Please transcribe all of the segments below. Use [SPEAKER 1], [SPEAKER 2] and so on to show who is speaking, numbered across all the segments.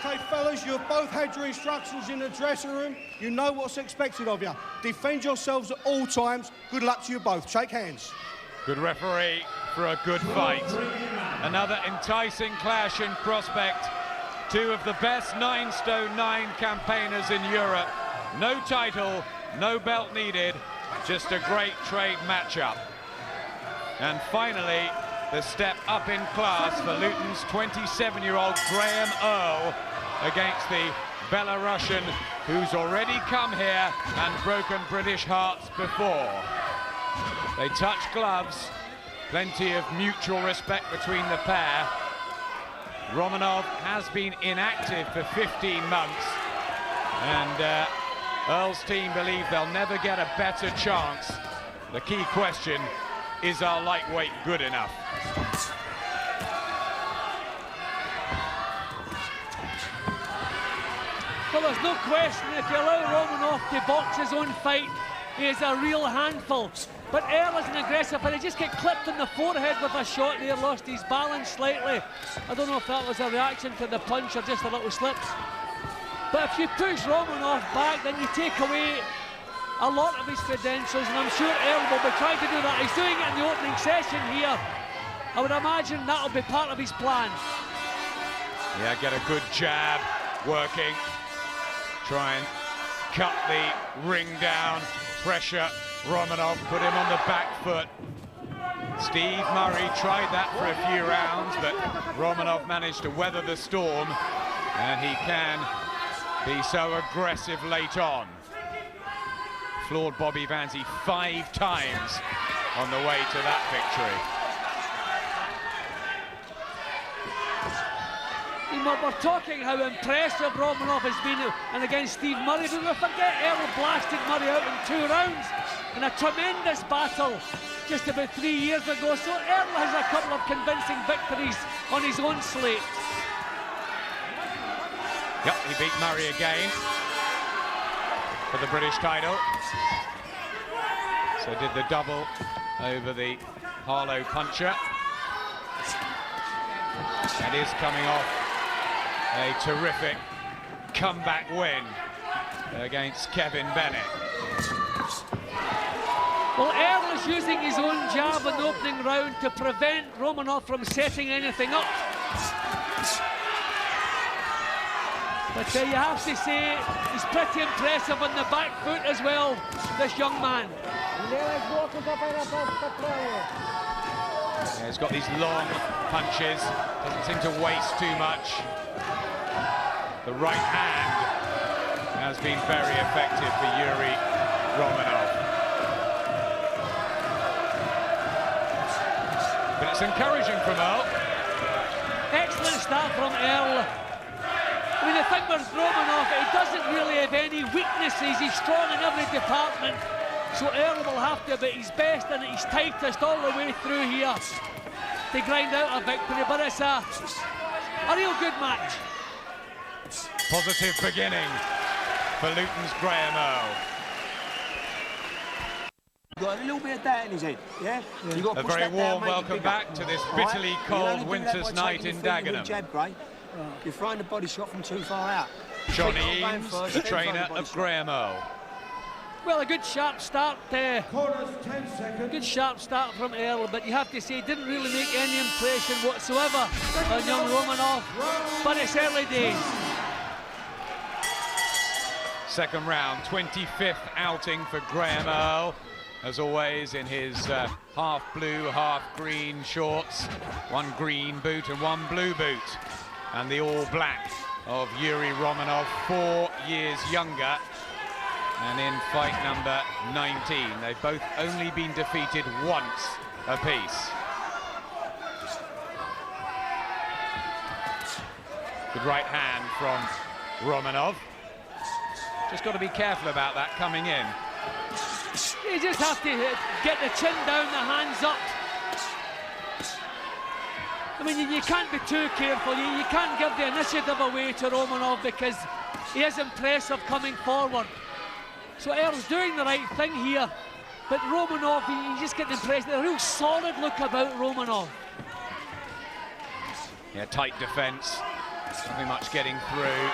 [SPEAKER 1] OK, fellas, you've both had your instructions in the dressing room. You know what's expected of you. Defend yourselves at all times. Good luck to you both. Shake hands.
[SPEAKER 2] Good referee for a good fight. Another enticing clash in prospect. Two of the best 9 stone 9 campaigners in Europe. No title, no belt needed, just a great trade matchup. And finally, the step up in class for Luton's 27-year-old Graham Earl against the Belarusian who's already come here and broken British hearts before. They touch gloves, plenty of mutual respect between the pair. Romanov has been inactive for 15 months, and Earl's team believe they'll never get a better chance. The key question, is our lightweight good enough?
[SPEAKER 3] Well, there's no question, if you allow Romanov to box his own fight, he is a real handful. But Earl is an aggressive, and he just got clipped in the forehead with a shot there, lost his balance slightly. I don't know if that was a reaction to the punch or just a little slip. But if you push Romanov back, then you take away a lot of his credentials, and I'm sure Earl will be trying to do that. He's doing it in the opening session here. I would imagine that'll be part of his plan.
[SPEAKER 2] Yeah, get a good jab working. Try and cut the ring down, pressure Romanov, put him on the back foot. Steve Murray tried that for a few rounds, but Romanov managed to weather the storm, and he can be so aggressive late on. Floored Bobby Vanzi 5 times on the way to that victory.
[SPEAKER 3] We're talking how impressive Romanov has been and against Steve Murray, but we forget Earl blasted Murray out in 2 rounds in a tremendous battle just about 3 years ago. So Earl has a couple of convincing victories on his own slate.
[SPEAKER 2] Yep, he beat Murray again for the British title. So did the double over the Harlow puncher. That is coming off a terrific comeback win against Kevin Bennett.
[SPEAKER 3] Well, Earl is using his own jab in the opening round to prevent Romanov from setting anything up. But you have to say, he's pretty impressive on the back foot as well, this young man.
[SPEAKER 2] Yeah, he's got these long punches, doesn't seem to waste too much. The right hand has been very effective for Yuri Romanov. But it's encouraging from Earl.
[SPEAKER 3] Excellent start from Earl. I mean, the thing with Romanov, he doesn't really have any weaknesses. He's strong in every department. So Earl will have to be his best and his tightest all the way through here to grind out a victory. But it's a real good match.
[SPEAKER 2] Positive beginning for Luton's Graham Earl.
[SPEAKER 4] Got a little bit of that in his head, yeah? You got
[SPEAKER 2] A very warm welcome back to this bitterly cold winter's night in Dagenham.
[SPEAKER 4] You're throwing the body shot from too far out.
[SPEAKER 2] Johnny Eames, the trainer of Graham Earl.
[SPEAKER 3] Well, a good sharp start there. Good sharp start from Earl, but you have to say, didn't really make any impression whatsoever on young Romanov. But it's early days.
[SPEAKER 2] Second round, 25th outing for Graham Earl. As always, in his half blue, half green shorts. One green boot and one blue boot. And the all black of Yuri Romanov, 4 years younger. And in fight number 19, they've both only been defeated once apiece. Good right hand from Romanov. Just got to be careful about that coming in.
[SPEAKER 3] You just have to get the chin down, the hands up. I mean, you can't be too careful. You can't give the initiative away to Romanov because he is impressive coming forward. So Earl's doing the right thing here, but Romanov, you just get the impression, a real solid look about Romanov.
[SPEAKER 2] Yeah, tight defence Nothing much getting through.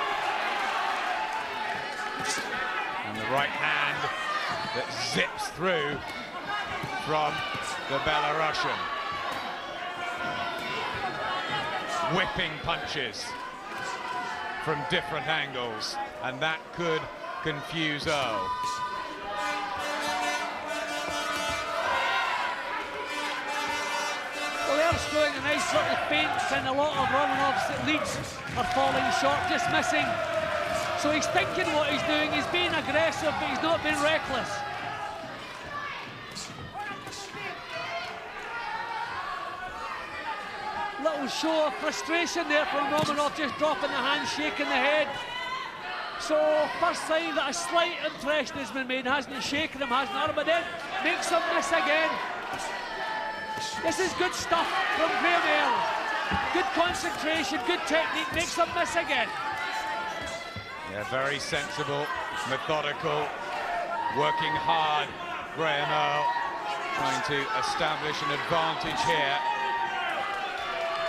[SPEAKER 2] And the right hand that zips through from the Belarusian. Whipping punches from different angles, and that could confuse Earl.
[SPEAKER 3] Well, Earl's throwing a nice little feints, and a lot of Romanov's leads are falling short, just missing. So he's thinking what he's doing, he's being aggressive, but he's not being reckless. Little show of frustration there from Romanov, just dropping the hand, shaking the head. So, first sign that a slight impression has been made, hasn't shaken him, hasn't hurt him, but then makes him miss again. This is good stuff from Graham Earl. Good concentration, good technique, makes him miss again.
[SPEAKER 2] Yeah, very sensible, methodical, working hard. Graham Earl trying to establish an advantage here.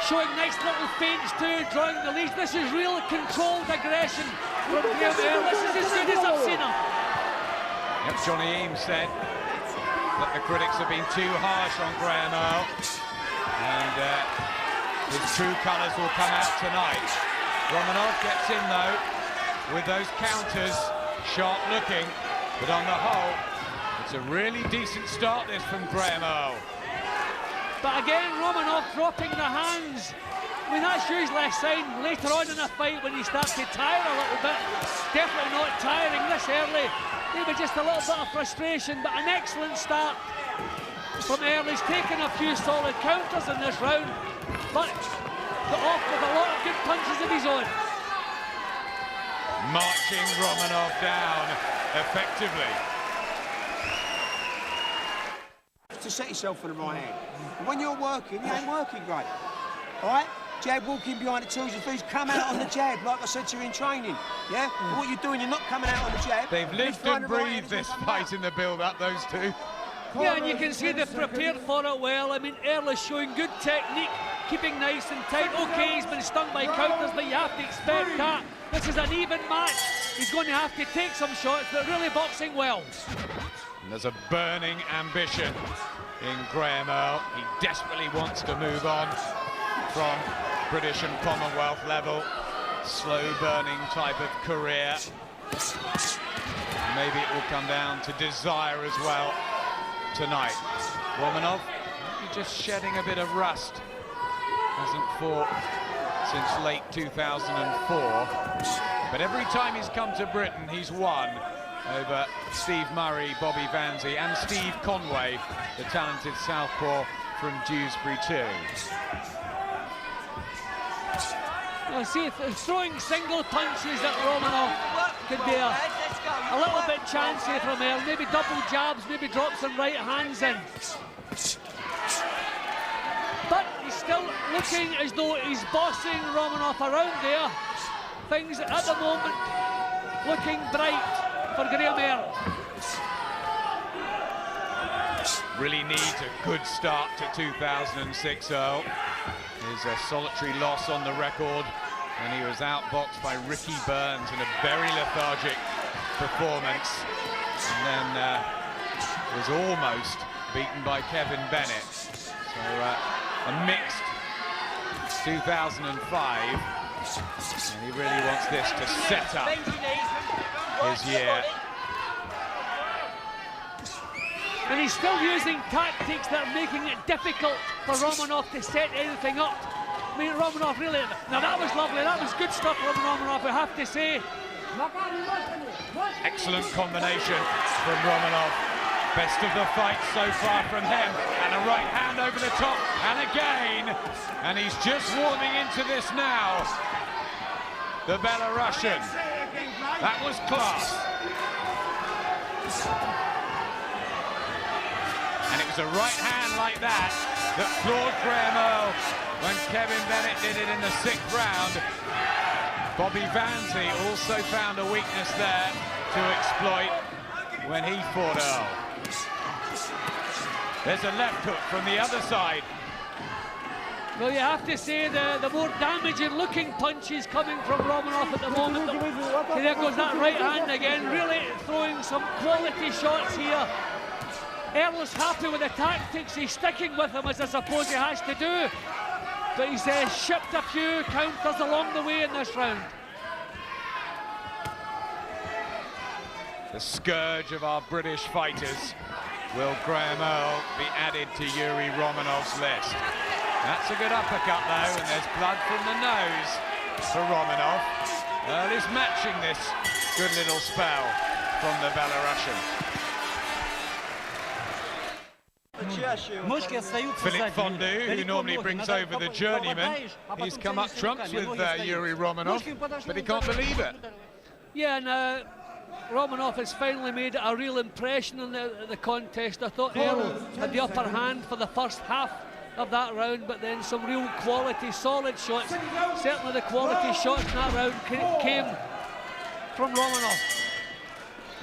[SPEAKER 3] Showing nice little feints too, drawing the leads. This is real controlled aggression from Graham Earl. This is as good as I've seen him.
[SPEAKER 2] Yep, Johnny Eames said that the critics have been too harsh on Graham Earl, and his true colours will come out tonight. Romanov gets in though with those counters, sharp looking, but on the whole, it's a really decent start this from Graham Earl.
[SPEAKER 3] But again, Romanov dropping the hands. I mean, that's usually a sign later on in a fight when you start to tire a little bit. Definitely not tiring this early. Maybe just a little bit of frustration, but an excellent start from Earl. He's taken a few solid counters in this round, but got off with a lot of good punches of his own.
[SPEAKER 2] Marching Romanov down effectively.
[SPEAKER 4] To set yourself for the right hand. And when you're working, you ain't working great. All right? Jab walking behind the tools and things, come out on the jab, like I said to you in training. Yeah? And what you're doing, you're not coming out on the jab.
[SPEAKER 2] They've lived and breathed this fight in the build-up, those two.
[SPEAKER 3] Yeah, and you can see they've prepared for it well. I mean, Earl is showing good technique, keeping nice and tight. Okay, he's been stung by counters, but you have to expect that. This is an even match. He's going to have to take some shots, but really boxing well.
[SPEAKER 2] And there's a burning ambition in Graham Earl. He desperately wants to move on from British and Commonwealth level. Slow-burning type of career. Maybe it will come down to desire as well tonight. Romanov, just shedding a bit of rust. Hasn't fought since late 2004. But every time he's come to Britain, he's won over Steve Murray, Bobby Vanzi, and Steve Conway, the talented southpaw from Dewsbury too.
[SPEAKER 3] I see throwing single punches at Romanov could be a little bit chancy from Earl. Maybe double jabs, maybe drop some right hands in. But he's still looking as though he's bossing Romanov around there. Things at the moment looking bright for Graham Earl.
[SPEAKER 2] Really needs a good start to 2006, Earl. His solitary loss on the record, and he was outboxed by Ricky Burns in a very lethargic performance, and then was almost beaten by Kevin Bennett. So a mixed 2005, and he really wants this to set up his year.
[SPEAKER 3] And he's still using tactics that are making it difficult for Romanov to set anything up. I mean, Romanov really... Now, that was lovely. That was good stuff from Romanov, I have to say.
[SPEAKER 2] Excellent combination from Romanov. Best of the fight so far from him. And a right hand over the top. And again. And he's just warming into this now. The Belarusian. That was class. And it was a right hand like that that floored Graham Earl when Kevin Bennett did it in the 6th round. Bobby Vanzi also found a weakness there to exploit when he fought Earl. There's a left hook from the other side.
[SPEAKER 3] Well, you have to say the more damaging looking punches coming from Romanov at the moment. Okay, there goes that right hand again, really throwing some quality shots here. Earl's happy with the tactics, he's sticking with them as I suppose he has to do. But he's shipped a few counters along the way in this round.
[SPEAKER 2] The scourge of our British fighters. Will Graham Earl be added to Yuri Romanov's list? That's a good uppercut though, and there's blood from the nose for Romanov. Earl is matching this good little spell from the Belarusian. Philippe Fondu, who normally brings over the journeyman, he's come up trumps with Yuri Romanov, but he can't believe it.
[SPEAKER 3] Yeah, and Romanov has finally made a real impression in the contest. I thought Earl had the upper hand for the first half of that round, but then some real quality, solid shots. Certainly the quality shots in that round came from Romanov.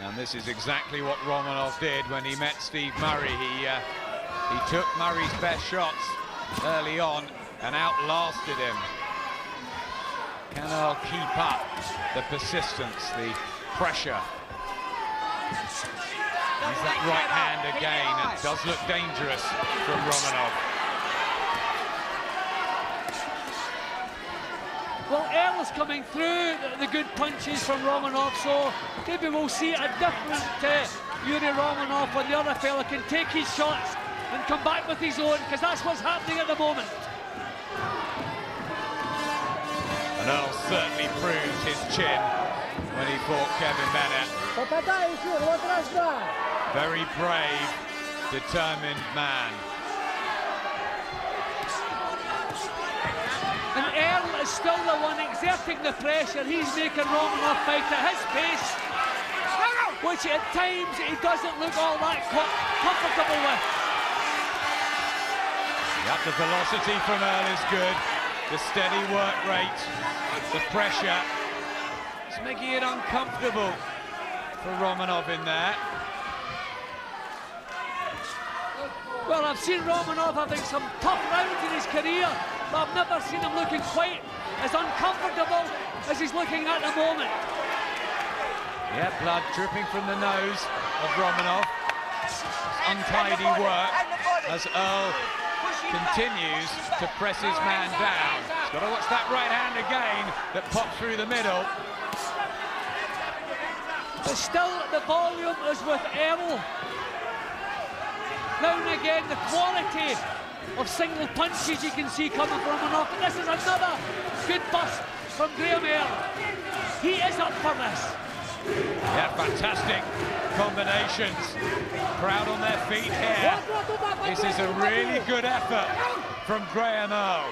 [SPEAKER 2] And this is exactly what Romanov did when he met Steve Murray. He took Murray's best shots early on and outlasted him. Can Earl keep up the persistence, the pressure? Use that right hand again. It does look dangerous from Romanov.
[SPEAKER 3] Well, Earl is coming through the good punches from Romanov, so maybe we'll see a different Yuri Romanov when the other fella can take his shots and come back with his own, because that's what's happening at the moment.
[SPEAKER 2] And Earl certainly proved his chin when he fought Kevin Bennett. Very brave, determined man.
[SPEAKER 3] And Earl is still the one exerting the pressure. He's making Romanov fight at his pace, which at times he doesn't look all that comfortable with.
[SPEAKER 2] Yep, the velocity from Earl is good. The steady work rate, the pressure. It's making it uncomfortable for Romanov in there.
[SPEAKER 3] Well, I've seen Romanov having some tough rounds in his career, but I've never seen him looking quite as uncomfortable as he's looking at the moment.
[SPEAKER 2] Yeah, blood dripping from the nose of Romanov. Untidy work as Earl continues to press his man down. He's got to watch that right hand again that popped through the middle.
[SPEAKER 3] But still, the volume is with Earl. Now and again, the quality of single punches you can see coming from Romanov. And this is another good bust from Graham Earl. He is up for this.
[SPEAKER 2] Yeah, fantastic combinations. Crowd on their feet here. This is a really good effort from Graham Earl.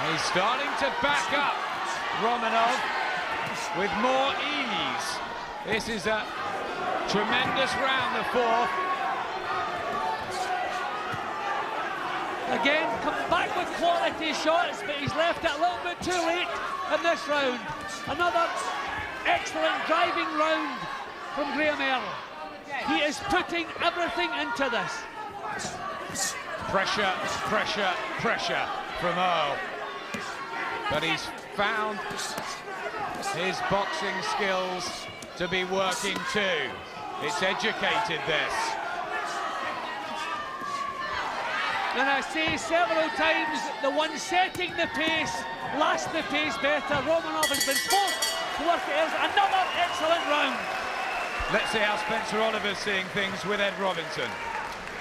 [SPEAKER 2] He's starting to back up Romanov with more ease. This is a tremendous round, the fourth.
[SPEAKER 3] Again, come back with quality shots, but he's left it a little bit too late in this round. Another excellent driving round from Graham Earl. He is putting everything into this.
[SPEAKER 2] Pressure, pressure, pressure from Earl. But he's found his boxing skills to be working too. It's educated, this.
[SPEAKER 3] And I say several times, the one setting the pace lasts the pace better. Romanov has been forced to work it as another excellent round.
[SPEAKER 2] Let's see how Spencer Oliver's seeing things with Ed Robinson.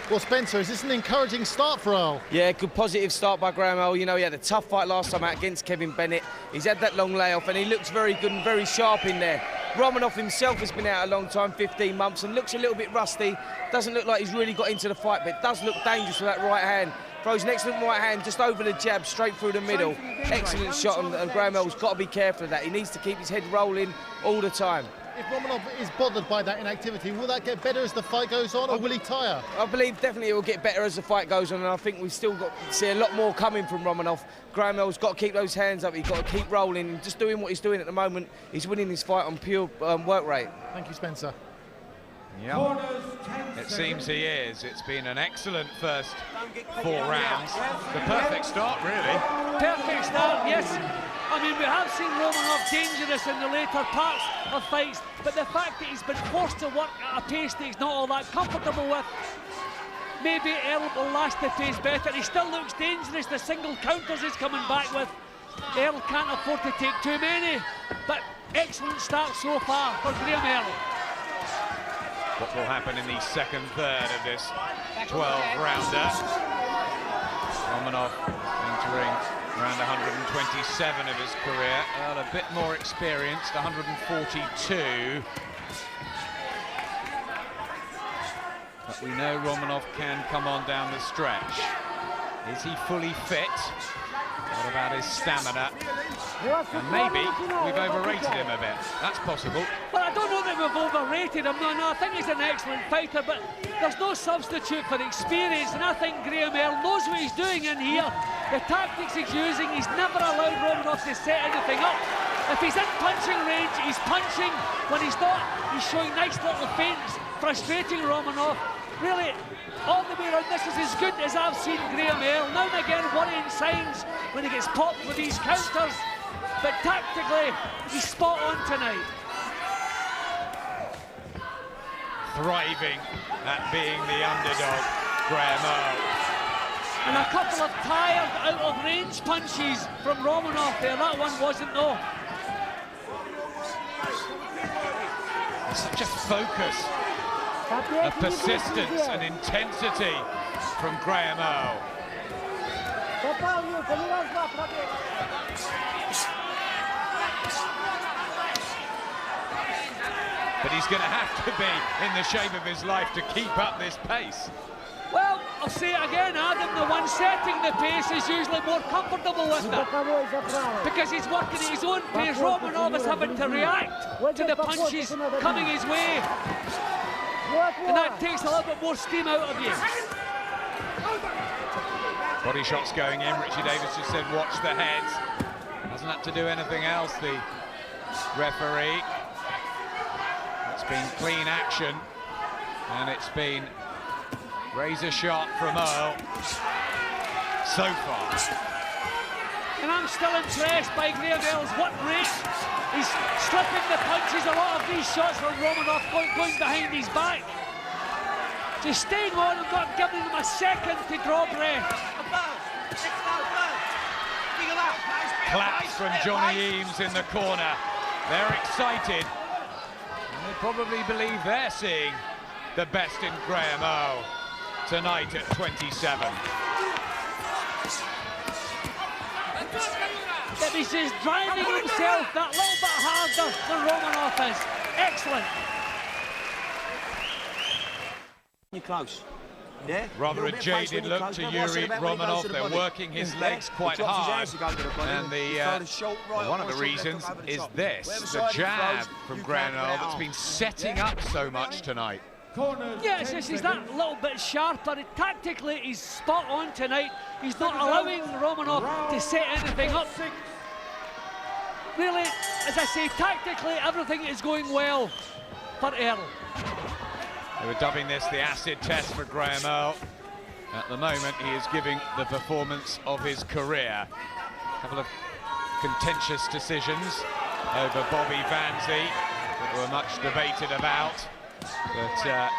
[SPEAKER 5] Well, Spencer, is this an encouraging start for Earl?
[SPEAKER 6] Yeah, good positive start by Graham Earl. You know, he had a tough fight last time out against Kevin Bennett. He's had that long layoff and he looks very good and very sharp in there. Romanov himself has been out a long time, 15 months, and looks a little bit rusty. Doesn't look like he's really got into the fight, but it does look dangerous with that right hand. Throws an excellent right hand just over the jab, straight through the middle. Excellent shot, and Graham Earl's got to be careful of that. He needs to keep his head rolling all the time.
[SPEAKER 5] If Romanov is bothered by that inactivity, will that get better as the fight goes on, or will he tire?
[SPEAKER 6] I believe definitely it will get better as the fight goes on, and I think we've still got to see a lot more coming from Romanov. Graham Earl's got to keep those hands up, he's got to keep rolling, and just doing what he's doing at the moment. He's winning this fight on pure work rate.
[SPEAKER 5] Thank you, Spencer.
[SPEAKER 2] Yep. It seems he is. It's been an excellent first 4 rounds. The perfect start, really.
[SPEAKER 3] Perfect start, yes. I mean, we have seen Romanov dangerous in the later parts of fights, but the fact that he's been forced to work at a pace that he's not all that comfortable with, maybe Earl will last the pace better. He still looks dangerous. The single counters he's coming back with, Earl can't afford to take too many, but excellent start so far for Graham Earl.
[SPEAKER 2] What will happen in the second third of this 12-rounder? Romanov entering around 127 of his career. Earl a bit more experienced, 142. But we know Romanov can come on down the stretch. Is he fully fit? What about his stamina? And maybe we've overrated him a bit. That's possible.
[SPEAKER 3] Well, I don't know that we've overrated him. No, I think he's an excellent fighter, but there's no substitute for experience, and I think Graham Earl knows what he's doing in here. The tactics he's using, he's never allowed Romanov to set anything up. If he's in punching range, he's punching. When he's not, he's showing nice little feints, frustrating Romanov. Really, all the way around, this is as good as I've seen Graham Earl. Now and again, worrying signs when he gets popped with these counters. But tactically, he's spot on tonight.
[SPEAKER 2] Thriving at being the underdog, Graham Earl.
[SPEAKER 3] And a couple of tired, out-of-range punches from Romanov there. That one wasn't, though.
[SPEAKER 2] Such a focus, a persistence and intensity from Graham Earl. But he's going to have to be in the shape of his life to keep up this pace.
[SPEAKER 3] Well, I'll say it again, Adam, the one setting the pace is usually more comfortable with it. Because he's working at his own pace. Romanov is having to react to the punches coming his way. And that takes a little bit more steam out of you.
[SPEAKER 2] Body shots going in. Richie Davis just said, watch the heads. Hasn't had to do anything else, the referee. It's been clean action. And it's been razor sharp from Earl so far.
[SPEAKER 3] And I'm still impressed by Graham Earl's work rate. He's slipping the punches. A lot of these shots from Romanov going behind his back. Just staying on and not giving him a second to draw breath.
[SPEAKER 2] Claps from Johnny Eames in the corner. They're excited. And they probably believe they're seeing the best in Graham Earl tonight at 27.
[SPEAKER 3] But he's just driving himself that little bit harder than Romanov is. Excellent.
[SPEAKER 4] You're close. Yeah?
[SPEAKER 2] Rather a jaded look to Yuri Romanov. They're working his legs quite hard. And one of the reasons is this, the jab from Graham Earl that's been setting up so much tonight.
[SPEAKER 3] Yes, he's that little bit sharper. Tactically, he's spot on tonight. He's not allowing Romanov to set anything up. Really, as I say, tactically, everything is going well for Earl.
[SPEAKER 2] They were dubbing this the acid test for Graham Earl. At the moment, he is giving the performance of his career. A couple of contentious decisions over Bobby Vanzi that were much debated about. But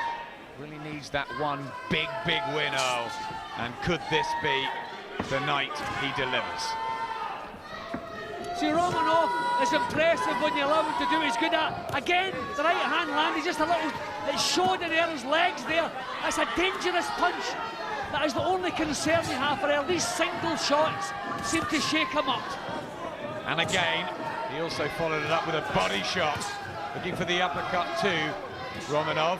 [SPEAKER 2] really needs that one big win, Earl. And could this be the night he delivers?
[SPEAKER 3] See, Romanov is impressive when you allow him to do what he's good at. Again, the right hand landed just a little, it showed in Earl's legs there. That's a dangerous punch. That is the only concern we have for Earl. These single shots seem to shake him up.
[SPEAKER 2] And again, he also followed it up with a body shot. Looking for the uppercut too, Romanov.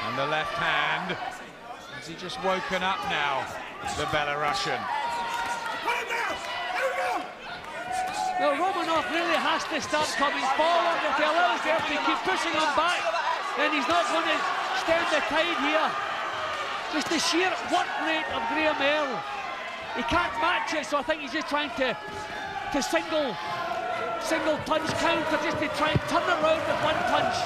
[SPEAKER 2] And the left hand. Has he just woken up now, the Belarusian?
[SPEAKER 3] Well, Romanov really has to start coming forward. If he allows Earl to keep pushing him back, then he's not going to stem the tide here. Just the sheer work rate of Graham Earl He can't match it, so I think he's just trying to single punch counter, just to try and turn it around with one punch.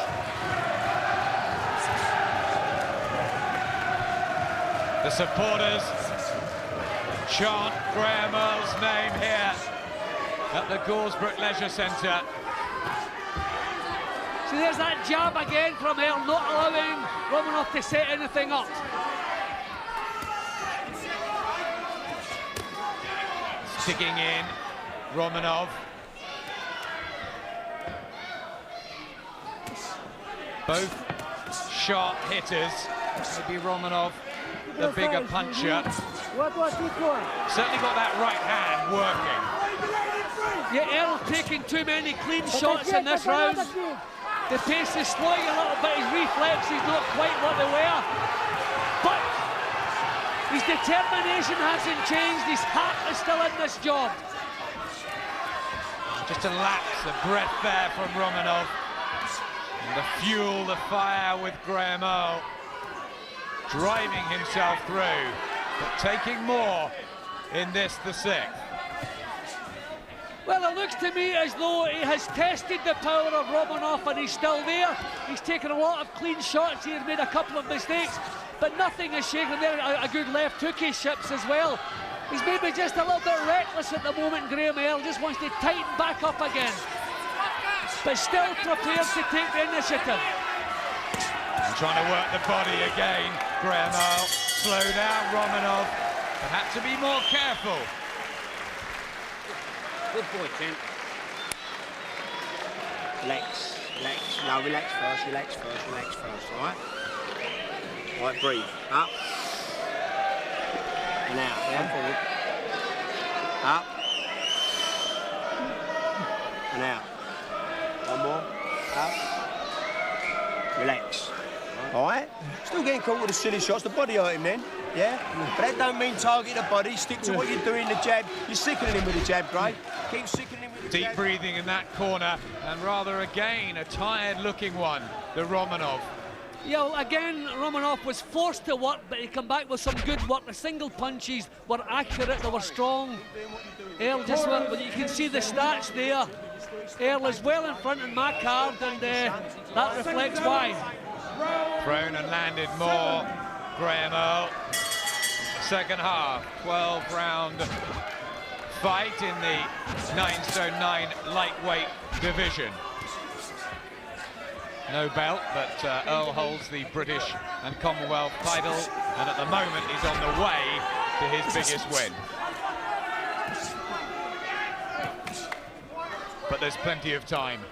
[SPEAKER 2] The supporters chant Graham Earl's name here at the Goresbrook Leisure Centre.
[SPEAKER 3] So there's that jab again from Earl, not allowing Romanov to set anything up.
[SPEAKER 2] Digging in, Romanov. Both sharp hitters. Maybe Romanov, the bigger puncher. Certainly got that right hand working.
[SPEAKER 3] Yeah, Earl taking too many clean shots in this round. The pace is slowing a little bit, his reflexes not quite what they were. But his determination hasn't changed, his heart is still in this job.
[SPEAKER 2] Just a lapse of breath there from Romanov. And to fuel the fire with Graham Earl. Driving himself through, but taking more in this, the sixth.
[SPEAKER 3] Well, it looks to me as though he has tested the power of Romanov and he's still there. He's taken a lot of clean shots, he has made a couple of mistakes, but nothing is shaken there. A good left hook he ships as well. He's maybe just a little bit reckless at the moment, Graham Earl, just wants to tighten back up again. But still prepared to take the initiative.
[SPEAKER 2] And trying to work the body again, Graham Earl. Slow down Romanov, but had to be more careful.
[SPEAKER 4] Good boy, Tim. Relax. No, relax first, all right? All right, breathe. Up. And out, yeah? Forward. Up. And out. One more. Up. Relax. All right? Still getting caught with the silly shots. The body hurt him then, yeah? But that don't mean target the body. Stick to what you're doing, the jab. You're sickening him with the jab, Gray. Keep sickening him with the jab.
[SPEAKER 2] Deep breathing in that corner, and rather again a tired-looking one, the Romanov.
[SPEAKER 3] Yeah, well, again, Romanov was forced to work, but he came back with some good work. The single punches were accurate, they were strong. Earl just went, well, you can see the stats there. Earl is well in front in my card, and that reflects why.
[SPEAKER 2] Thrown and landed more, Graham Earl. Second half, 12-round fight in the 9'9" lightweight division. No belt, but Earl holds the British and Commonwealth title, and at the moment he's on the way to his biggest win. But there's plenty of time.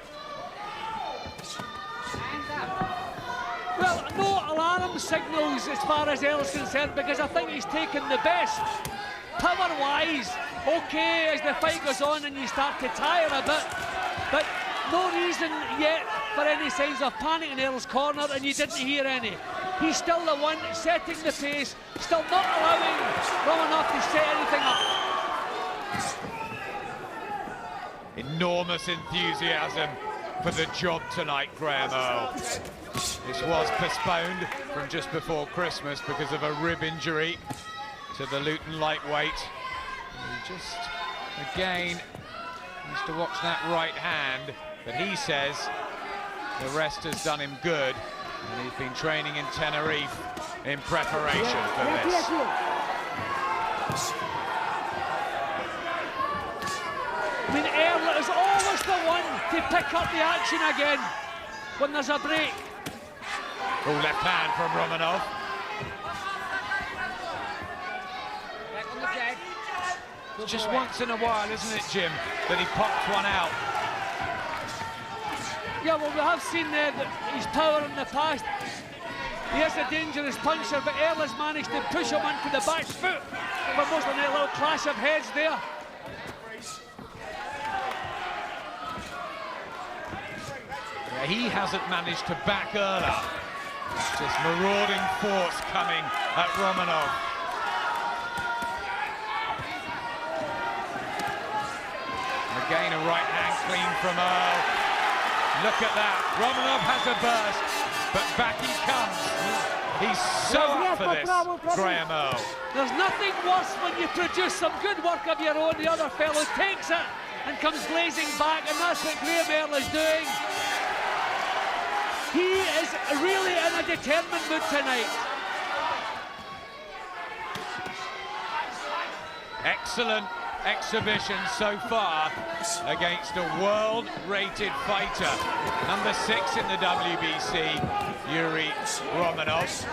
[SPEAKER 3] Well, no alarm signals as far as Earl's concerned, because I think he's taken the best. Power-wise, okay, as the fight goes on and you start to tire a bit, but no reason yet for any signs of panic in Earl's corner, and you didn't hear any. He's still the one setting the pace, still not allowing Romanov to set anything up.
[SPEAKER 2] Enormous enthusiasm for the job tonight, Graham Earl. This was postponed from just before Christmas because of a rib injury to the Luton lightweight. He just, again, needs to watch that right hand, but he says the rest has done him good, and he's been training in Tenerife in preparation for this.
[SPEAKER 3] I mean, Earl is always the one to pick up the action again when there's a break.
[SPEAKER 2] Oh, left hand from Romanov. It's just once in a while, isn't it, Jim, that he pops one out.
[SPEAKER 3] Yeah, well, we have seen his power in the past. He is a dangerous puncher, but Earl has managed to push him onto the back foot. But most of that little clash of heads there.
[SPEAKER 2] Yeah, he hasn't managed to back Earl up. Just marauding force coming at Romanov. And again, a right hand clean from Earl. Look at that. Romanov has a burst, but back he comes. He's so up for this, Graham Earl.
[SPEAKER 3] There's nothing worse when you produce some good work of your own, the other fellow takes it and comes blazing back, and that's what Graham Earl is doing. He is really in a determined mood tonight.
[SPEAKER 2] Excellent exhibition so far against a world-rated fighter. Number 6 in the WBC, Yuri Romanov.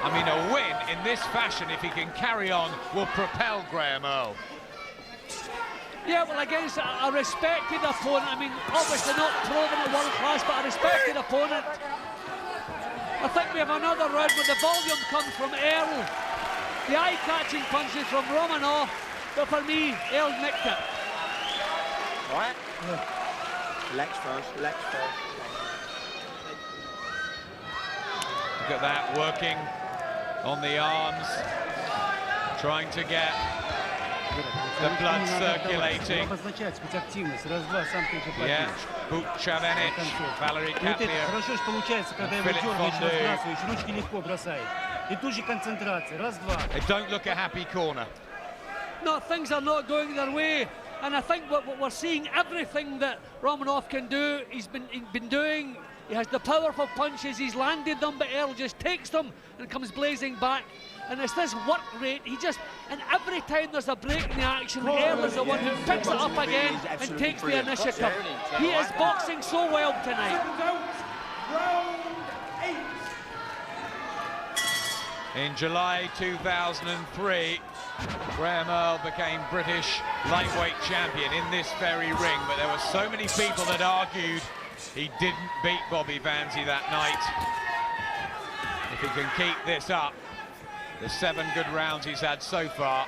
[SPEAKER 2] I mean, a win in this fashion, if he can carry on, will propel Graham Earl.
[SPEAKER 3] Yeah, well, against a respected opponent. I mean, obviously not proven at world class, but a respected opponent. I think we have another round where the volume comes from Earl. The eye-catching punches from Romanov, but for me, Earl nicked it.
[SPEAKER 4] All right? Yeah. Relax first, relax first.
[SPEAKER 2] Look at that, working on the arms, trying to get the blood circulating. Yeah, Buchavanich, Valerie Katlia, Philip Fondu. They don't look a happy corner.
[SPEAKER 3] No, things are not going their way, and I think what we're seeing, everything that Romanov can do, he's been doing. He has the powerful punches, he's landed them, but Earl just takes them and comes blazing back. And it's this work rate, and every time there's a break in the action, Earl is the one who picks it up again and takes the initiative. He is boxing so well tonight.
[SPEAKER 2] In July 2003, Graham Earl became British lightweight champion in this very ring, but there were so many people that argued he didn't beat Bobby Vanzi that night. If he can keep this up, the 7 good rounds he's had so far,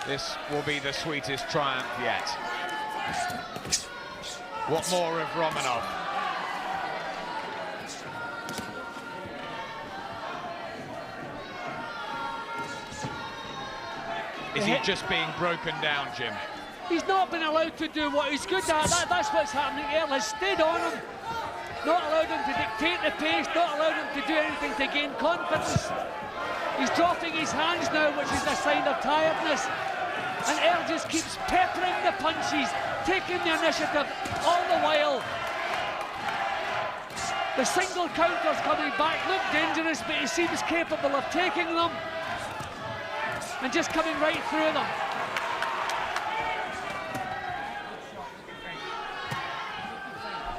[SPEAKER 2] this will be the sweetest triumph yet. What more of Romanov? Is he just being broken down, Jim?
[SPEAKER 3] He's not been allowed to do what he's good at. That's what's happening. Earl has stayed on him, not allowed him to dictate the pace, not allowed him to do anything to gain confidence. He's dropping his hands now, which is a sign of tiredness. And Earl just keeps peppering the punches, taking the initiative all the while. The single counters coming back look dangerous, but he seems capable of taking them and just coming right through them.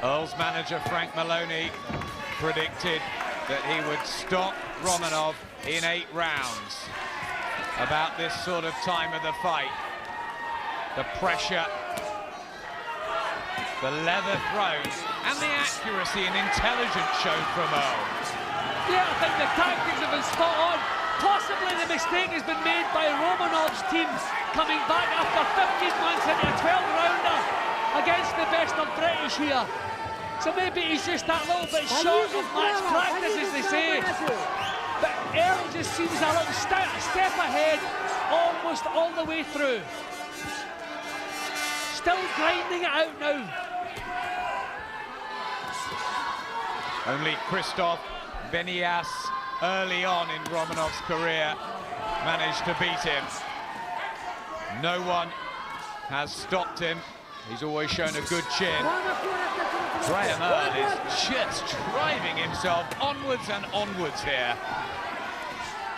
[SPEAKER 2] Earl's manager, Frank Maloney, predicted that he would stop Romanov in 8 rounds. About this sort of time of the fight, the pressure, the leather throws, and the accuracy and intelligence shown from Earl.
[SPEAKER 3] Yeah, I think the tactics have been spot on. Possibly the mistake has been made by Romanov's team, coming back after 15 months into a 12-rounder against the best of British here. So maybe he's just that little bit short of match practice, as they say. But Earl just seems a little step ahead, almost all the way through. Still grinding it out now.
[SPEAKER 2] Only Christoph Benias, early on in Romanov's career, managed to beat him. No one has stopped him. He's always shown a good chin. Graham Earl is just driving himself onwards and onwards here.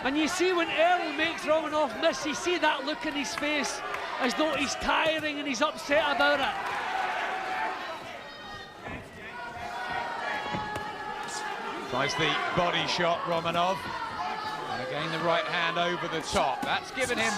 [SPEAKER 3] And you see when Earl makes Romanov miss, you see that look in his face as though he's tiring and he's upset about it.
[SPEAKER 2] Tries the body shot, Romanov. And again, the right hand over the top. That's given him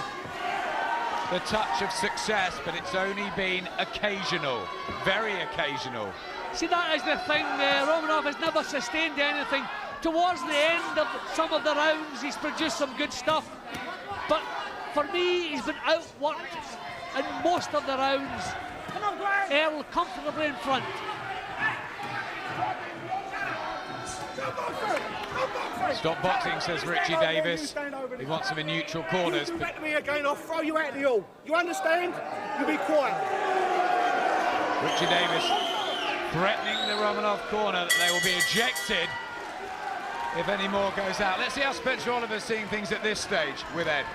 [SPEAKER 2] the touch of success, but it's only been occasional, very occasional.
[SPEAKER 3] See, that is the thing, Romanov has never sustained anything. Towards the end of some of the rounds, he's produced some good stuff. But for me, he's been outworked in most of the rounds. Earl comfortably in front.
[SPEAKER 2] Stop boxing, says Richie Davis. He wants him in neutral corners.
[SPEAKER 1] You bet me again, I'll throw you out of the hall. You understand? You be quiet.
[SPEAKER 2] Richie Davis threatening the Romanov corner that they will be ejected. if any more goes out. Let's see how Spencer Oliver's seeing things at this stage with Ed.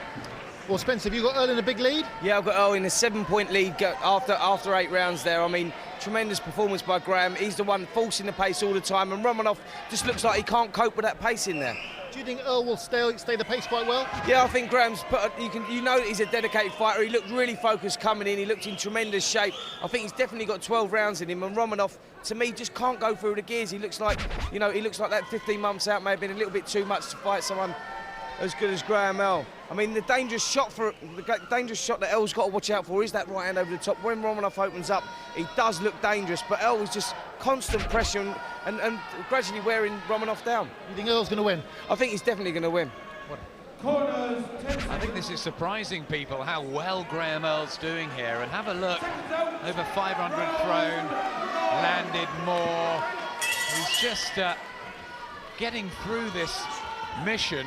[SPEAKER 5] Well, Spencer, have you got Earl in a big lead?
[SPEAKER 6] Yeah, I've got Earl in a 7-point lead after 8 rounds there. I mean, tremendous performance by Graham. He's the one forcing the pace all the time, and Romanov just looks like he can't cope with that pace in there.
[SPEAKER 5] Do you think Earl will stay the pace quite well?
[SPEAKER 6] Yeah, I think Graham's you know he's a dedicated fighter. He looked really focused coming in. He looked in tremendous shape. I think he's definitely got 12 rounds in him, and Romanov, to me, just can't go through the gears. He looks like, you know, that 15 months out may have been a little bit too much to fight someone as good as Graham Earl. I mean, the dangerous shot that Earl's got to watch out for is that right hand over the top. When Romanov opens up, he does look dangerous, but Earl is just constant pressure and gradually wearing Romanov down.
[SPEAKER 5] You think Earl's going to win?
[SPEAKER 6] I think he's definitely going to win.
[SPEAKER 2] I think this is surprising people how well Graham Earl's doing here, and have a look, over 500 thrown, landed more. He's just getting through this mission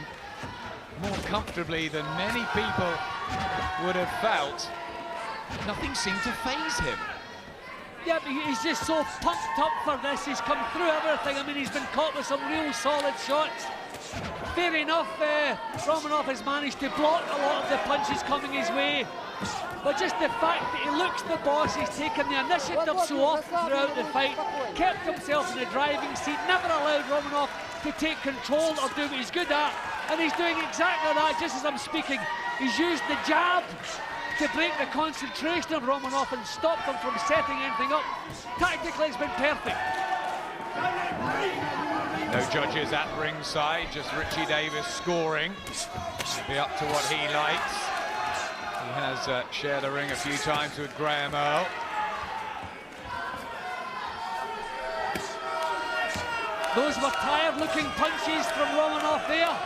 [SPEAKER 2] more comfortably than many people would have felt. Nothing seemed to faze him.
[SPEAKER 3] Yeah, but he's just so pumped up for this. He's come through everything. I mean, he's been caught with some real solid shots. Fair enough, Romanov has managed to block a lot of the punches coming his way. But just the fact that he looks the boss, he's taken the initiative so often throughout the fight, kept himself in the driving seat, never allowed Romanov to take control or do what he's good at. And he's doing exactly that just as I'm speaking. He's used the jab to break the concentration of Romanov and stop him from setting anything up. Tactically, it's been perfect.
[SPEAKER 2] No judges at ringside, just Richie Davis scoring. Should be up to what he likes. He has shared a ring a few times with Graham Earl.
[SPEAKER 3] Those were tired-looking punches from Romanov there.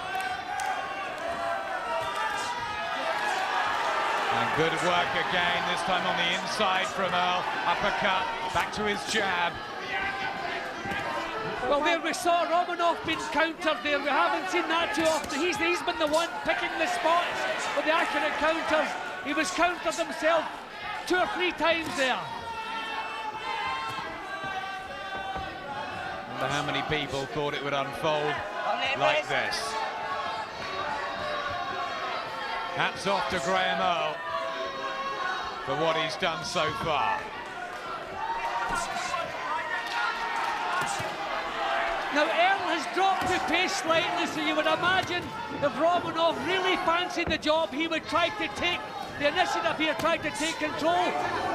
[SPEAKER 2] And good work again, this time on the inside from Earl. Uppercut, back to his jab.
[SPEAKER 3] Well, there we saw Romanov being countered there. We haven't seen that too often. He's been the one picking the spots with the accurate counters. He was countered himself 2 or 3 times there.
[SPEAKER 2] I wonder how many people thought it would unfold like this. Hats off to Graham Earl for what he's done so far.
[SPEAKER 3] Now, Earl has dropped the pace slightly, so you would imagine if Romanov really fancied the job, he would try to take the initiative here, try to take control.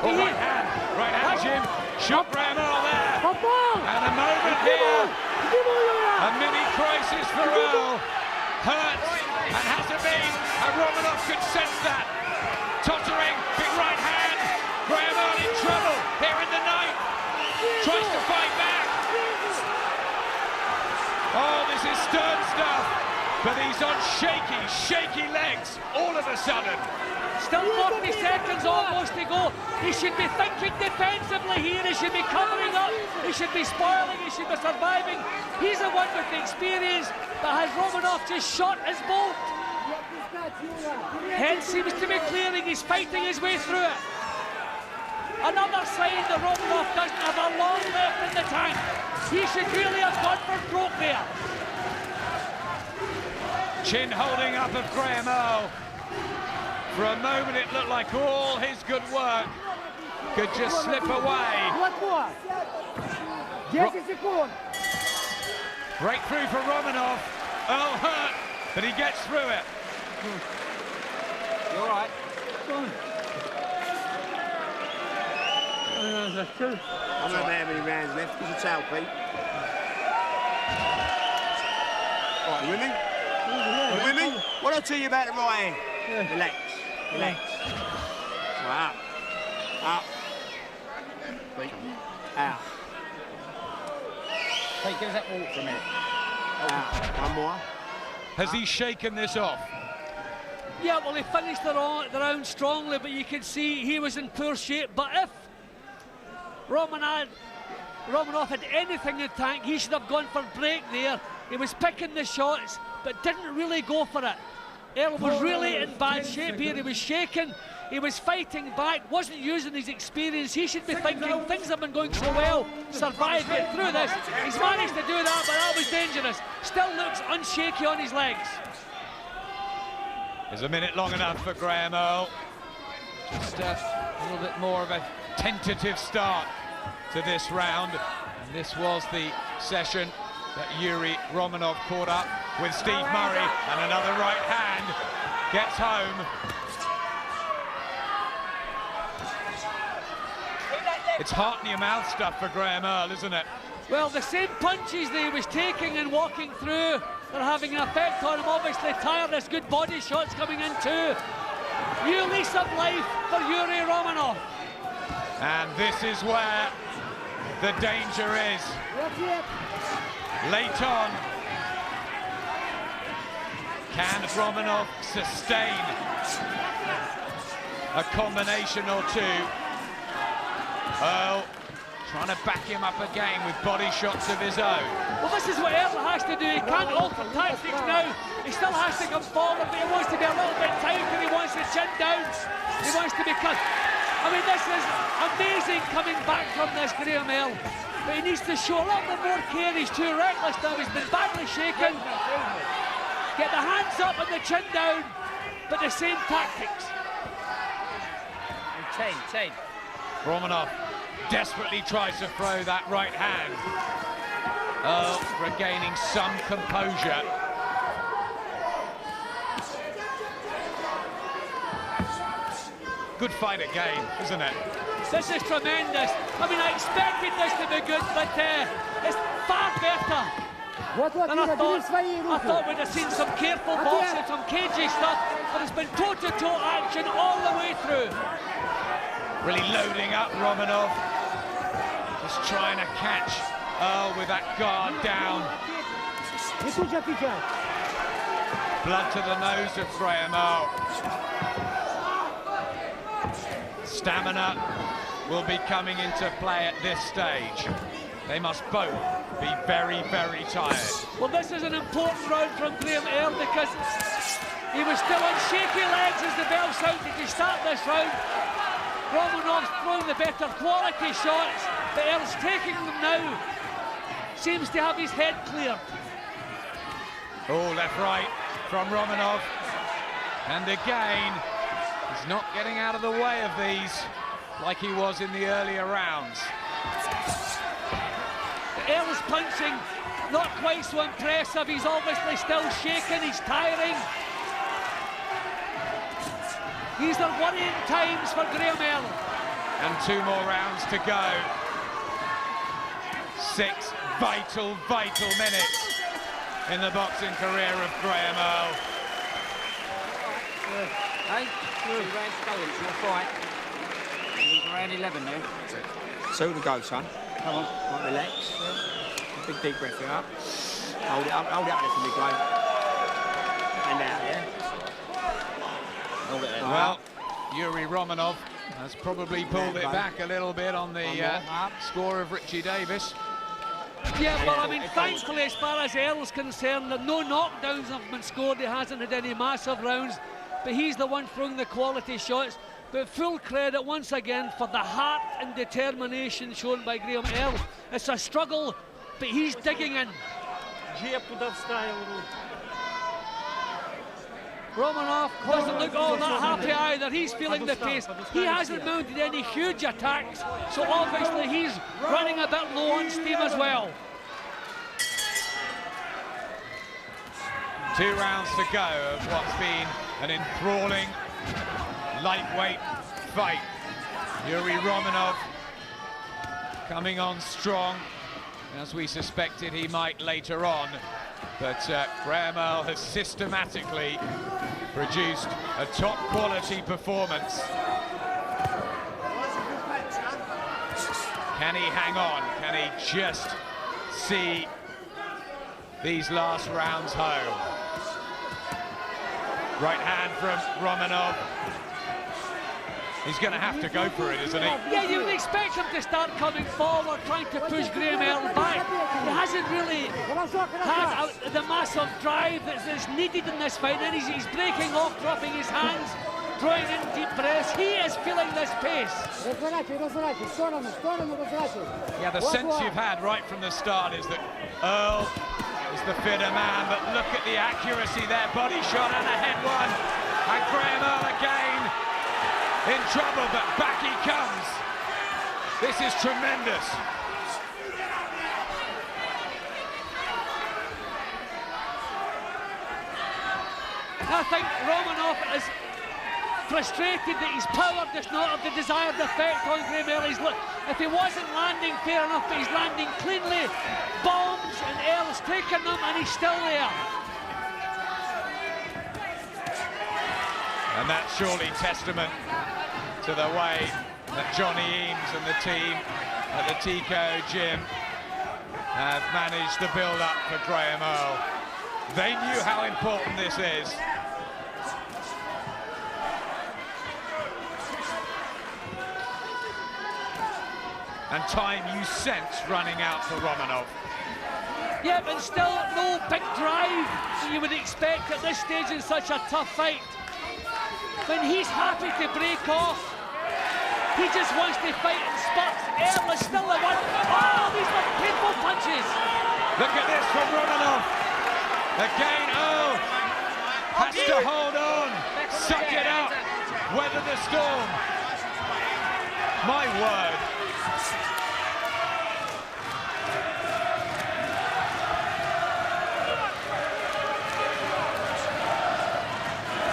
[SPEAKER 2] Oh, right hand, Jim. Shot Graham Earl there. And a moment here. A mini crisis for Earl. Hurts, and has to be. And Romanov could sense that. Tottering, big right hand. Graham Earl in trouble here in the ninth. Tries to fight back. Oh, this is stern stuff. But he's on shaky legs all of a sudden.
[SPEAKER 3] Still 40 seconds almost to go. He should be thinking defensively here. He should be covering up. He should be spoiling. He should be surviving. He's the one with the experience that has Romanov just shot his bolt. Head seems to be clearing. He's fighting his way through it. Another sign that Romanov doesn't have a long left in the tank. He should really have gone for broke there.
[SPEAKER 2] Chin holding up of Graham Earl. For a moment it looked like all his good work could just slip away. Breakthrough for Romanov. Earl hurt, but he gets through it.
[SPEAKER 4] You all right? I don't know how many rounds left. Give us a towel, Pete. Right, you with me? You with me? What did I tell you about the right hand? Yeah. Relax. So up. Pete. Out.
[SPEAKER 7] Pete, give us that walk for a minute.
[SPEAKER 4] Out. One more.
[SPEAKER 2] Has he shaken this off?
[SPEAKER 3] Yeah, well, he finished the round strongly, but you can see he was in poor shape. But if Romanov had anything in the tank, he should have gone for break there. He was picking the shots, but didn't really go for it. Earl was really in bad shape here. He was shaking. He was fighting back, wasn't using his experience. He should be thinking, things have been going so well, survive, get through this. He's managed to do that, but that was dangerous. Still looks unshaky on his legs.
[SPEAKER 2] Is a minute long enough for Graham Earl? Just a little bit more of a tentative start to this round. And this was the session that Yuri Romanov caught up with Steve Murray, and another right hand gets home. It's heart in your mouth stuff for Graham Earl, isn't it?
[SPEAKER 3] Well, the same punches that he was taking and walking through are having an effect on him. Obviously tireless, good body shots coming in too. New lease of life for Yuri Romanov.
[SPEAKER 2] And this is where the danger is. Late on, can Romanov sustain a combination or two? Earl trying to back him up again with body shots of his own.
[SPEAKER 3] Well, this is what Earl has to do. He can't alter tactics now. He still has to come forward, but he wants to be a little bit tight and he wants to chin down. He wants to be cut. I mean, this is amazing coming back from this, Graham Earl. But he needs to show a little bit more care. He's too reckless now. He's been badly shaken. Get the hands up and the chin down, but the same tactics.
[SPEAKER 6] Ten.
[SPEAKER 2] Romanov desperately tries to throw that right hand. Earl regaining some composure. Good fight again, isn't it?
[SPEAKER 3] This is tremendous. I mean, I expected this to be good, but it's far better than I thought. I thought we'd have seen some careful boxing, some cagey stuff, but it's been toe-to-toe action all the way through.
[SPEAKER 2] Really loading up Romanov. Just trying to catch Earl with that guard down. Blood to the nose of Graham Earl. Stamina will be coming into play at this stage. They must both be very, very tired.
[SPEAKER 3] Well, this is an important round from Graham Earl because he was still on shaky legs as the bell sounded to start this round. Romanov's throwing the better quality shots, but Earl's taking them now. Seems to have his head cleared.
[SPEAKER 2] Oh, left, right from Romanov. And again, he's not getting out of the way of these like he was in the earlier rounds.
[SPEAKER 3] Earl's punching, not quite so impressive. He's obviously still shaking, he's tiring. These are worrying times for Graham Earl.
[SPEAKER 2] And 2 more rounds to go. 6 vital, vital minutes in the boxing career of Graham Earl.
[SPEAKER 4] Hey, 2 rounds to go into the fight. Round 11 now. 2 to go, son. Come on, right, relax. Big deep breath here up. Hold it up there for me, Graham. And out, yeah? Hold it there.
[SPEAKER 2] Well, Yuri Romanov has probably pulled it back a little bit on the score of Richie Davis.
[SPEAKER 3] Yeah, well, I mean, thankfully, as far as Earl's concerned, that no knockdowns have been scored. He hasn't had any massive rounds, but he's the one throwing the quality shots. But full credit once again for the heart and determination shown by Graham Earl. It's a struggle, but he's digging in. Romanov doesn't look all that happy either. He's feeling the pace. He hasn't mounted any huge attacks, so obviously he's running a bit low on steam as well.
[SPEAKER 2] 2 rounds to go of what's been an enthralling lightweight fight. Yuri Romanov coming on strong, as we suspected he might later on. But Graham Earl has systematically produced a top-quality performance. Can he hang on? Can he just see these last rounds home? Right hand from Romanov. He's going to have to go for it, isn't he?
[SPEAKER 3] Yeah, you would expect him to start coming forward, trying to push Graham Earl back. He hasn't really had the massive drive that's needed in this fight, and he's breaking off, dropping his hands, drawing in deep breaths. He is feeling this pace.
[SPEAKER 2] Yeah, the sense you've had right from the start is that Earl is the fitter man, but look at the accuracy there. Body shot and a head one. And Graham Earl again in trouble, but back he comes. This is tremendous.
[SPEAKER 3] I think Romanov is frustrated that his power does not have the desired effect on Graham Earl. If he wasn't landing fair enough, but he's landing cleanly. Bombs, and Earl's taken them, and he's still there.
[SPEAKER 2] And that's surely testament to the way that Johnny Eames and the team at the Tico gym have managed to build up for Graham Earl. They knew how important this is. And time you sense running out for Romanov.
[SPEAKER 3] Yep, and still no big drive that you would expect at this stage in such a tough fight. When he's happy to break off, he just wants to fight in spurts. Earl is still the one. Oh, these were painful punches.
[SPEAKER 2] Look at this from Romanov. Again, Earl has to hold on, suck it up, weather the storm. My word.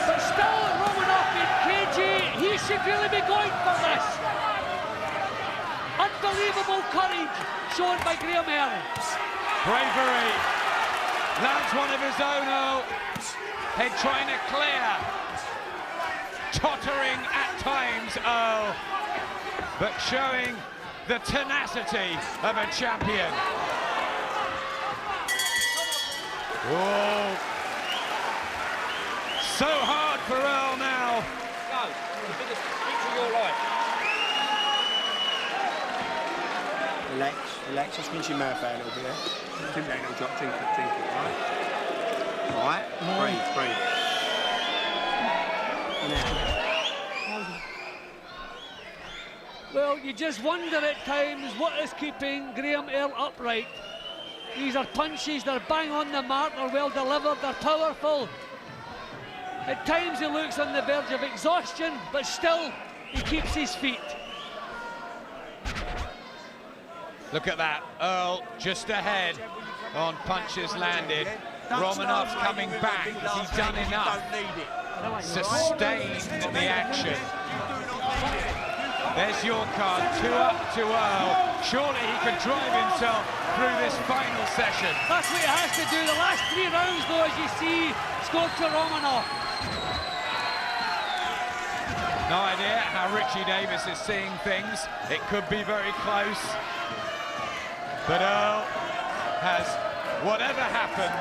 [SPEAKER 3] But still, Romanov being cagey. He should really be going for this. Unbelievable courage shown by Graham Earl.
[SPEAKER 2] Bravery. Lands one of his own, Earl. Head trying to clear. Tottering at times, Earl. But showing the tenacity of a champion. Whoa. So hard for Earl now.
[SPEAKER 4] Go. The biggest feature of your life. Relax, just pinch your mouth out a little bit there. Drink that little drop, drink it, right? Right, breathe.
[SPEAKER 3] Well, you just wonder at times what is keeping Graham Earl upright. These are punches, they're bang on the mark, they're well delivered, they're powerful. At times he looks on the verge of exhaustion, but still he keeps his feet.
[SPEAKER 2] Look at that, Earl just ahead on punches landed. Romanov's coming back. Has he done enough? Sustained the action. There's your card, 2 up to Earl. Surely he can drive himself through this final session.
[SPEAKER 3] That's what he has to do. The last 3 rounds, though, as you see, scored to Romanov.
[SPEAKER 2] No idea how Richie Davis is seeing things. It could be very close. But Earl has, whatever happened,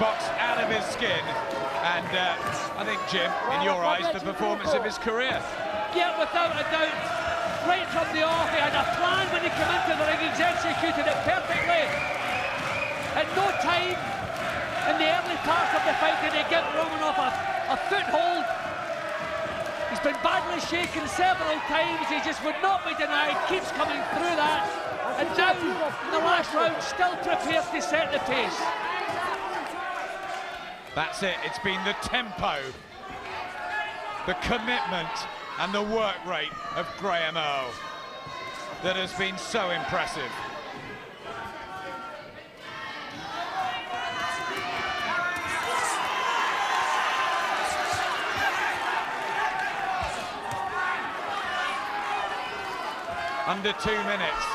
[SPEAKER 2] boxed out of his skin. And I think, Jim, in your eyes, the performance of his career.
[SPEAKER 3] Yeah, without a doubt. Right from the off, he had a plan when he came into the ring. He's executed it perfectly. At no time in the early part of the fight did he give Romanov a foothold. He's been badly shaken several times. He just would not be denied. Keeps coming through that. And now, in the last round, still prepared to set the pace.
[SPEAKER 2] That's it. It's been the tempo, the commitment, and the work rate of Graham Earl that has been so impressive. Under 2 minutes.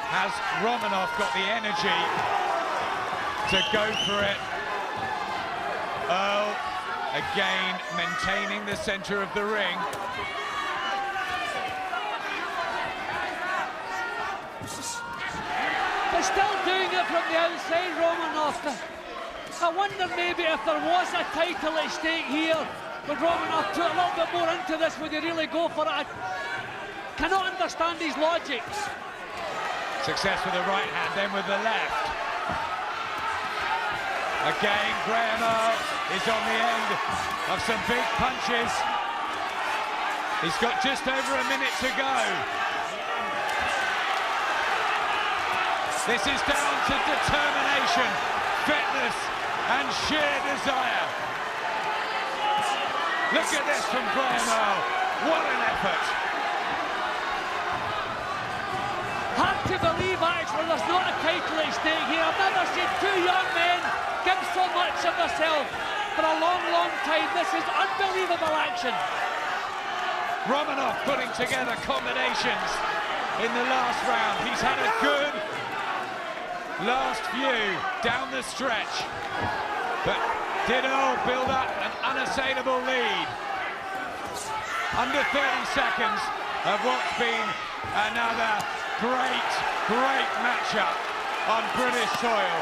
[SPEAKER 2] Has Romanov got the energy to go for it? Earl, again, maintaining the centre of the ring.
[SPEAKER 3] They're still doing it from the outside, Romanov. I wonder maybe if there was a title at stake here, would Romanov put a little bit more into this? Would he really go for it? I cannot understand his logic.
[SPEAKER 2] Success with the right hand, then with the left. Again, Graham Earl is on the end of some big punches. He's got just over a minute to go. This is down to determination, fitness, and sheer desire. Look at this from Graham Earl. What an effort.
[SPEAKER 3] Hard to believe, actually, there's not a title at stake here. I've never seen two young men give so much of themselves for a long, long time. This is unbelievable action.
[SPEAKER 2] Romanov putting together combinations in the last round. He's had a good last few down the stretch. But did Earl build up an unassailable lead? Under 30 seconds of what's been another great, great matchup on British soil.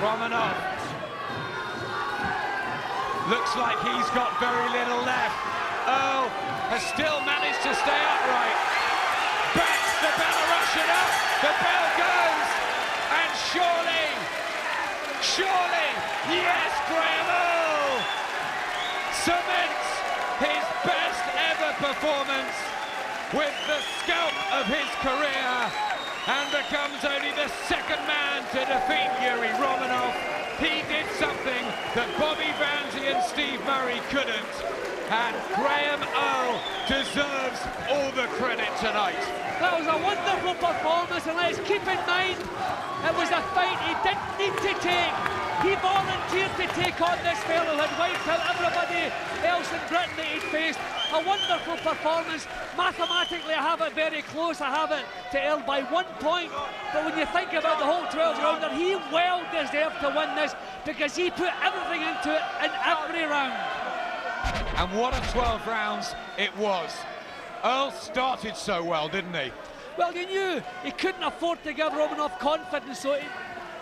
[SPEAKER 2] Romanov looks like he's got very little left. Earl has still managed to stay upright. Backs the Belarusian up. The bell goes. And surely, yes, Graham Earl cements his best ever performance with the scalp of his career and becomes only the second man to defeat Yuri Romanov. He did something that Bobby Ramsey and Steve Murray couldn't, and Graham Earl deserves all the credit tonight.
[SPEAKER 3] That was a wonderful performance, and let's keep in mind, it was a fight he didn't need to take. He volunteered to take on this fellow who had wiped out everybody else in Britain that he'd faced. A wonderful performance. Mathematically, I have it very close. I have it to Earl by 1 point. But when you think about the whole 12-rounder, he well deserved to win this because he put everything into it in every round.
[SPEAKER 2] And what a 12 rounds it was. Earl started so well, didn't he?
[SPEAKER 3] Well, you knew he couldn't afford to give Romanov confidence, so he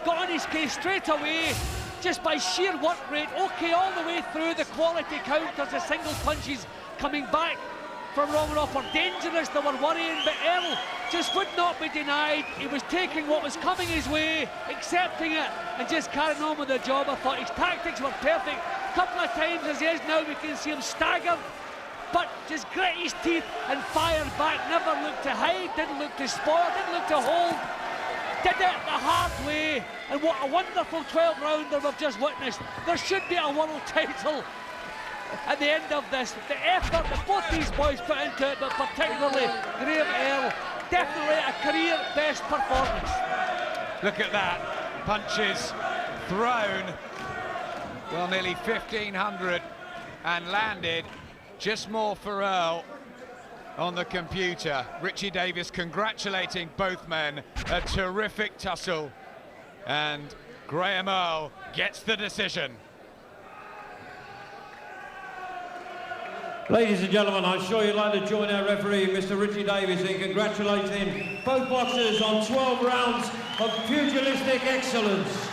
[SPEAKER 3] got on his case straight away, just by sheer work rate. Okay, all the way through, the quality counters, the single punches coming back from Romanov were dangerous, they were worrying, but Earl just would not be denied. He was taking what was coming his way, accepting it, and just carrying on with the job. I thought his tactics were perfect. A couple of times, as he is now, we can see him stagger, but just grit his teeth and fire back. Never looked to hide, didn't look to spoil, didn't look to hold. Did it the hard way, and what a wonderful 12-rounder we've just witnessed. There should be a world title at the end of this. The effort that both these boys put into it, but particularly Graham Earl, definitely a career best performance.
[SPEAKER 2] Look at that, punches thrown, well, nearly 1,500 and landed, just more for Earl on the computer. Richie Davis congratulating both men. A terrific tussle, and Graham Earl gets the decision.
[SPEAKER 7] Ladies and gentlemen, I'm sure you'd like to join our referee, Mr. Richie Davis, in congratulating both boxers on 12 rounds of pugilistic excellence.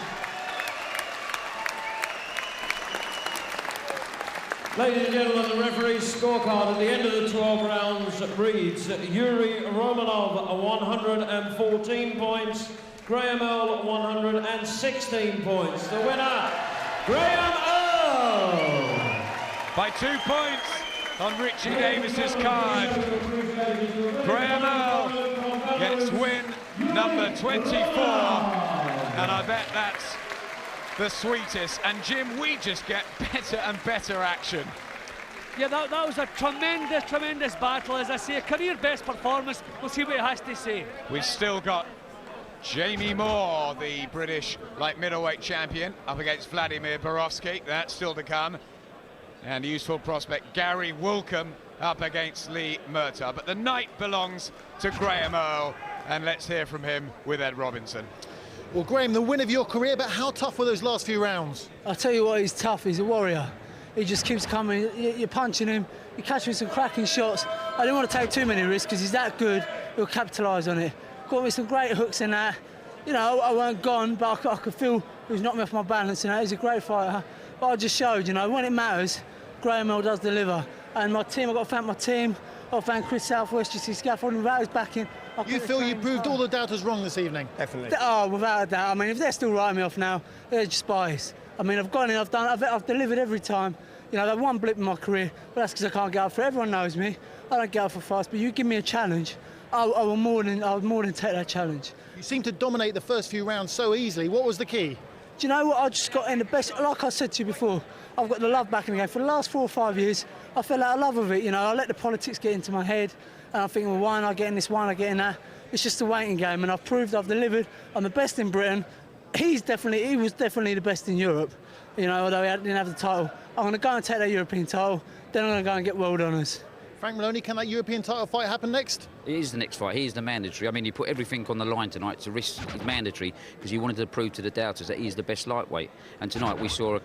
[SPEAKER 7] Ladies and gentlemen, the referee's scorecard at the end of the 12 rounds reads Yuri Romanov 114 points, Graham Earl 116 points. The winner, Graham Earl!
[SPEAKER 2] By 2 points on Richie Davis's card. Graham Earl gets win number 24, and I bet that's the sweetest. And Jim, we just get better and better action.
[SPEAKER 3] Yeah, that was a tremendous, tremendous battle. As I say, a career best performance. We'll see what he has to say.
[SPEAKER 2] We've still got Jamie Moore, the British light middleweight champion, up against Vladimir Borovsky. That's still to come. And useful prospect Gary Woolcombe up against Lee Murtagh. But the night belongs to Graham Earl, and let's hear from him with Ed Robinson.
[SPEAKER 5] Well, Graham, the win of your career, but how tough were those last few rounds?
[SPEAKER 8] I'll tell you what, he's tough. He's a warrior. He just keeps coming. You're punching him. You catch him with some cracking shots. I didn't want to take too many risks because he's that good. He'll capitalise on it. Got me some great hooks in that. You know, I weren't gone, but I could feel he was knocking me off my balance. You know, he's a great fighter. But I just showed, you know, when it matters, Graham Earl does deliver. And my team, I've got to thank my team. I've got to thank Chris Southwest, GC Scaffolding, without his backing.
[SPEAKER 5] You feel you proved all the doubters wrong this evening?
[SPEAKER 8] Definitely. Oh, without a doubt. I mean, if they're still writing me off now, they're just biased. I mean, I've gone in, I've delivered every time. You know, I've had one blip in my career, but that's because I can't get up for it. Everyone knows me. I don't get up for fights, but you give me a challenge, I would more than take that challenge.
[SPEAKER 5] You seem to dominate the first few rounds so easily. What was the key?
[SPEAKER 8] Do you know what? I just got in the best. Like I said to you before, I've got the love back in the game. For the last 4 or 5 years, I fell out of love with it. You know, I let the politics get into my head, and I'm thinking, well, why am I getting this? Why am I getting that? It's just a waiting game, and I've proved I've delivered. I'm the best in Britain. He was definitely the best in Europe. You know, although he didn't have the title. I'm going to go and take that European title. Then I'm going to go and get world honours.
[SPEAKER 5] Frank Maloney, can that European title fight happen next?
[SPEAKER 9] It is the next fight. He is the mandatory. I mean, he put everything on the line tonight to risk his mandatory because he wanted to prove to the doubters that he is the best lightweight. And tonight we saw a